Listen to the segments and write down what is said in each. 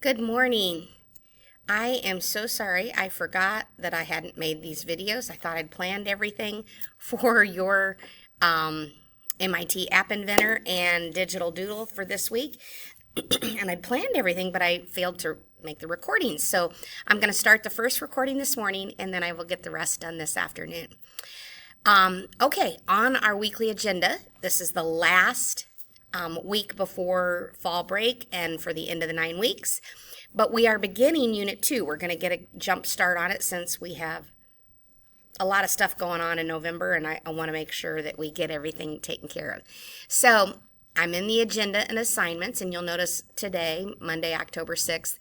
Good morning. I am so sorry. I forgot that I hadn't made these videos. I thought I'd planned everything for your MIT App Inventor and Digital Doodle for this week. And I'd planned everything, but I failed to make the recordings. So I'm going to start the first recording this morning, and then I will get the rest done this afternoon. Okay, on our weekly agenda, this is the last week before fall break and for the end of the 9 weeks. But we are beginning Unit 2. We're going to get a jump start on it since we have a lot of stuff going on in November, and I want to make sure that we get everything taken care of. So I'm in the agenda and assignments, and you'll notice today, Monday, October 6th,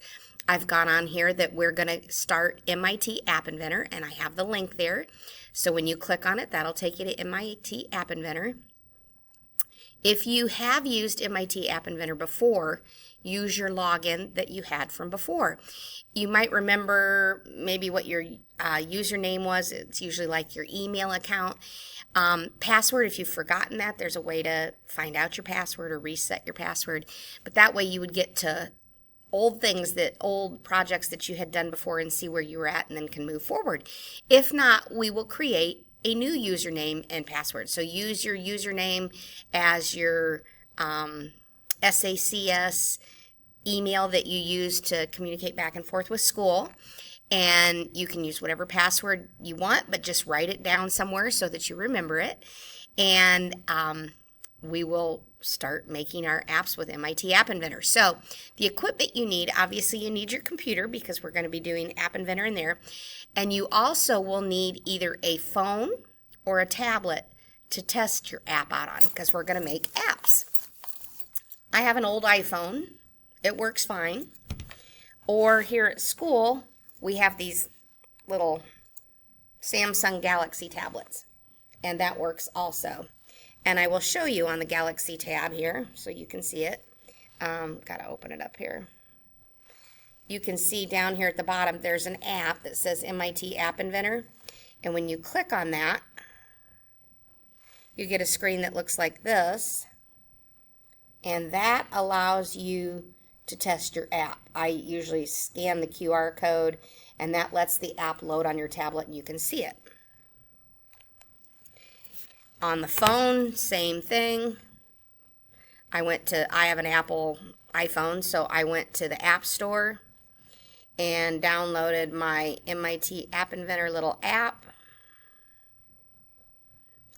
I've gone on here that we're going to start MIT App Inventor, and I have the link there. So when you click on it, that'll take you to MIT App Inventor. If you have used MIT App Inventor before, use your login that you had from before. You might remember maybe what your username was. It's usually like your email account. Password, if you've forgotten that, there's a way to find out your password or reset your password. But that way you would get to old projects that you had done before and see where you were at and then can move forward. If not, we will create a new username and password. So use your username as your SACS email that you use to communicate back and forth with school. And you can use whatever password you want, but just write it down somewhere so that you remember it. And we will start making our apps with MIT App Inventor. So the equipment you need, obviously you need your computer because we're going to be doing App Inventor in there. And you also will need either a phone or a tablet to test your app out on because we're going to make apps. I have an old iPhone. It works fine. Or here at school, we have these little Samsung Galaxy tablets. And that works also. And I will show you on the Galaxy tab here so you can see it. Got to open it up here. You can see down here at the bottom there's an app that says MIT App Inventor. And when you click on that, you get a screen that looks like this. And that allows you to test your app. I usually scan the QR code, and that lets the app load on your tablet and you can see it. On the phone, same thing. I have an Apple iPhone, so I went to the App Store and downloaded my MIT App Inventor little app.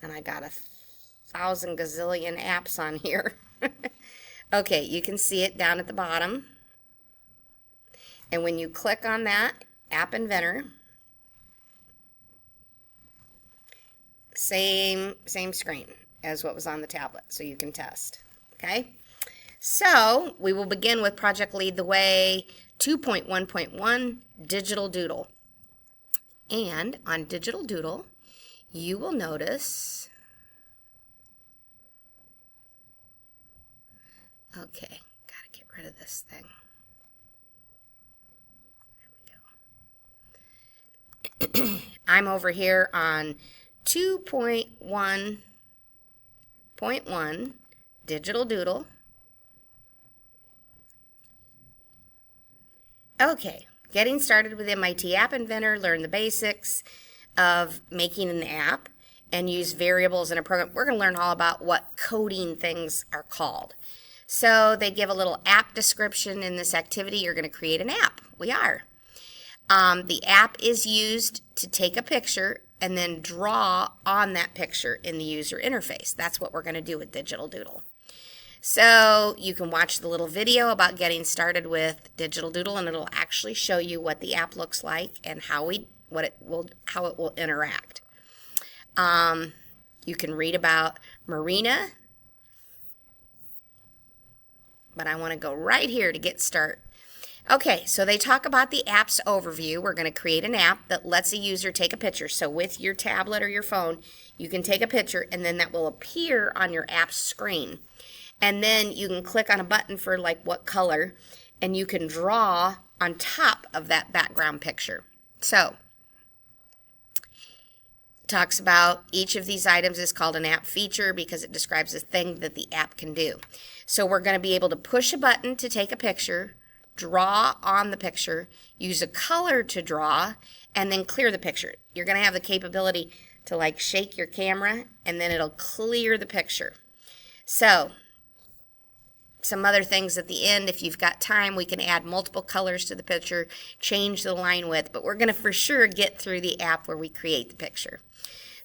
And I got 1,000 gazillion apps on here. Okay, you can see it down at the bottom. And when you click on that App Inventor, same screen as what was on the tablet, so you can test. Okay? So, we will begin with Project Lead the Way 2.1.1 Digital Doodle. And on Digital Doodle, you will notice, okay, gotta get rid of this thing. There we go. I'm over here on 2.1.1 Digital Doodle. Okay, getting started with MIT App Inventor, learn the basics of making an app and use variables in a program. We're going to learn all about what coding things are called. So they give a little app description in this activity. You're going to create an app. We are. The app is used to take a picture and then draw on that picture in the user interface. That's what we're going to do with Digital Doodle. So you can watch the little video about getting started with Digital Doodle, and it'll actually show you what the app looks like and how it will interact. You can read about Marina, but I want to go right here to get started. Okay, so they talk about the app's overview. We're going to create an app that lets a user take a picture. So with your tablet or your phone, you can take a picture, and then that will appear on your app's screen. And then you can click on a button for like what color, and you can draw on top of that background picture. So talks about each of these items is called an app feature because it describes a thing that the app can do. So we're going to be able to push a button to take a picture, draw on the picture, use a color to draw, and then clear the picture. You're going to have the capability to like shake your camera and then it'll clear the picture. So some other things at the end, if you've got time, we can add multiple colors to the picture, change the line width, but we're going to for sure get through the app where we create the picture.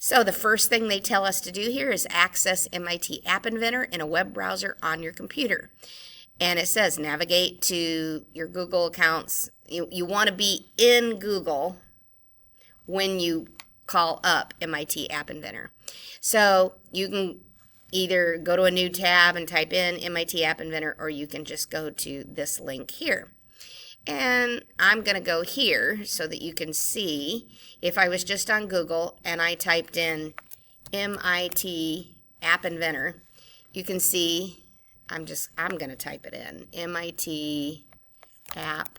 So the first thing they tell us to do here is access MIT App Inventor in a web browser on your computer. And it says navigate to your Google accounts. You want to be in Google when you call up MIT App Inventor. So you can either go to a new tab and type in MIT App Inventor, or you can just go to this link here. And I'm going to go here so that you can see if I was just on Google and I typed in MIT App Inventor, you can see I'm going to type it in, MIT App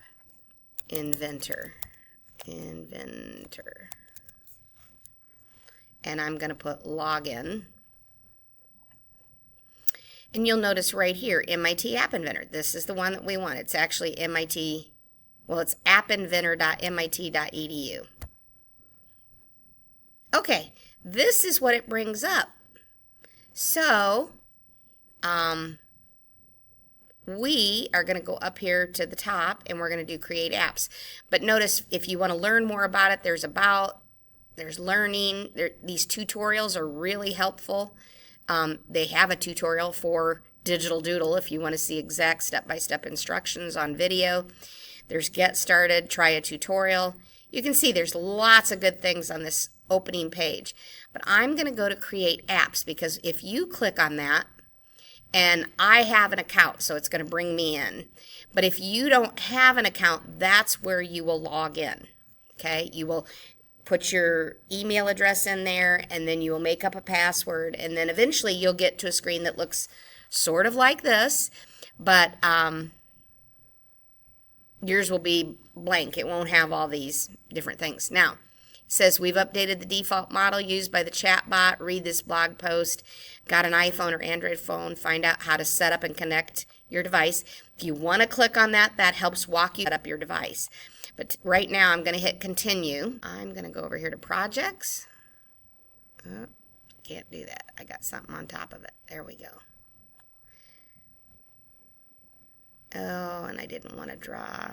Inventor. And I'm going to put login. And you'll notice right here, MIT App Inventor. This is the one that we want. It's actually MIT, well, it's appinventor.mit.edu. Okay, this is what it brings up. So, we are going to go up here to the top and we're going to do create apps. But notice if you want to learn more about it, there's about, there's learning. These tutorials are really helpful. They have a tutorial for Digital Doodle if you want to see exact step-by-step instructions on video. There's get started, try a tutorial. You can see there's lots of good things on this opening page. But I'm going to go to create apps because if you click on that, and I have an account, so it's going to bring me in. But if you don't have an account, that's where you will log in. Okay, you will put your email address in there, and then you will make up a password, and then eventually you'll get to a screen that looks sort of like this, but yours will be blank. It won't have all these different things. Now, it says we've updated the default model used by the chatbot. Read this blog post. Got an iPhone or Android phone, find out how to set up and connect your device. If you want to click on that, that helps walk you set up your device. But right now I'm going to hit continue. I'm going to go over here to projects. Oh, can't do that. I got something on top of it. There we go. Oh, and I didn't want to draw.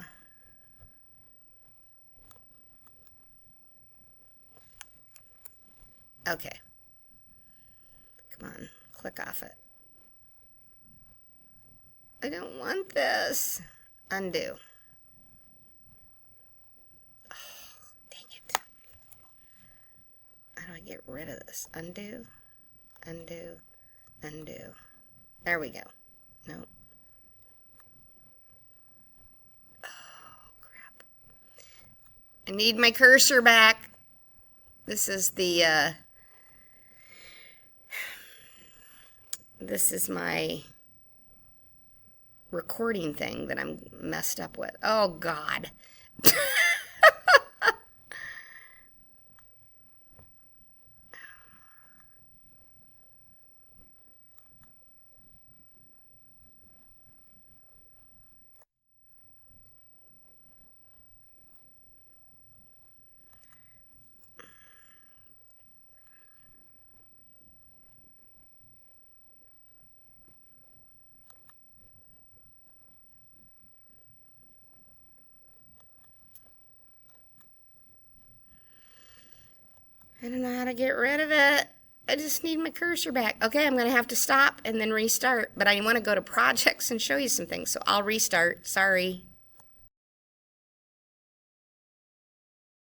Okay. Come on, click off it. I don't want this. Undo. Oh, dang it. How do I get rid of this? Undo, undo, undo. There we go. Nope. Oh, crap. I need my cursor back. This is the, this is my recording thing that I'm messed up with. Oh, God. I don't know how to get rid of it. I just need my cursor back. Okay, I'm going to have to stop and then restart. But I want to go to projects and show you some things. So I'll restart. Sorry.